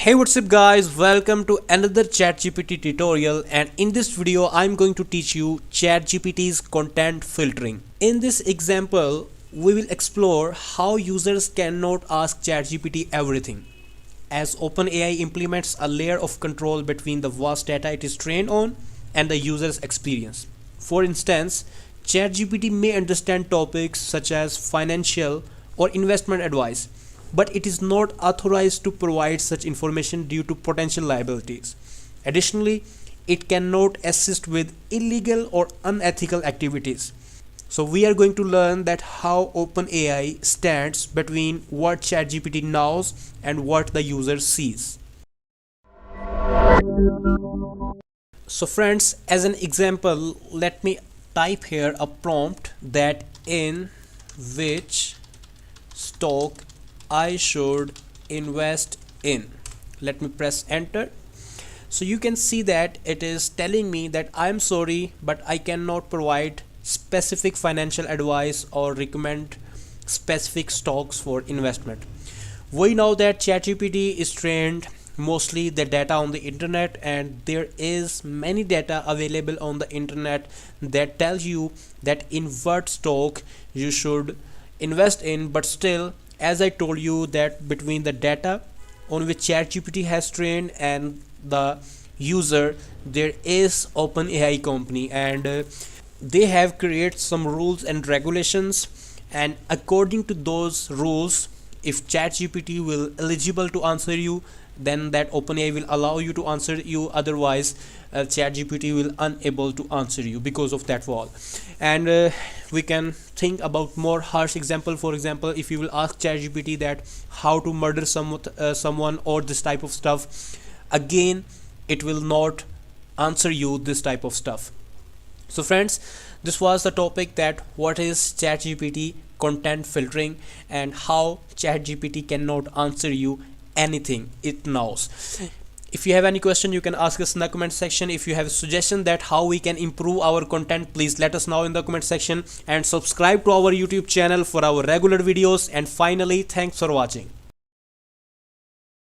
Hey, what's up guys, welcome to another ChatGPT tutorial, and in this video I'm going to teach you ChatGPT's content filtering. In this example we will explore how users cannot ask ChatGPT everything, as OpenAI implements a layer of control between the vast data it is trained on and the user's experience. For instance, ChatGPT may understand topics such as financial or investment advice, but it is not authorized to provide such information due to potential liabilities. Additionally, it cannot assist with illegal or unethical activities. So we are going to learn that how OpenAI stands between what ChatGPT knows and what the user sees. So friends, as an example, let me type here a prompt that in which stock I should invest in. Let me press enter. So you can see that it is telling me that I'm sorry, but I cannot provide specific financial advice or recommend specific stocks for investment. We know that ChatGPT is trained mostly the data on the internet, and there is many data available on the internet that tells you that in what stock you should invest in. But still, as I told you, that between the data on which ChatGPT has trained and the user, there is OpenAI company, and they have created some rules and regulations, and according to those rules, if ChatGPT will eligible to answer you, then that OpenAI will allow you to answer you. Otherwise ChatGPT will unable to answer you because of that wall. And we can think about more harsh example. For example, if you will ask ChatGPT that how to murder someone or this type of stuff, again it will not answer you this type of stuff. So friends, this was the topic, that what is ChatGPT content filtering and how ChatGPT cannot answer you anything it knows. If you have any question, you can ask us in the comment section. If you have a suggestion that how we can improve our content, please let us know in the comment section, and subscribe to our YouTube channel for our regular videos. And finally, thanks for watching.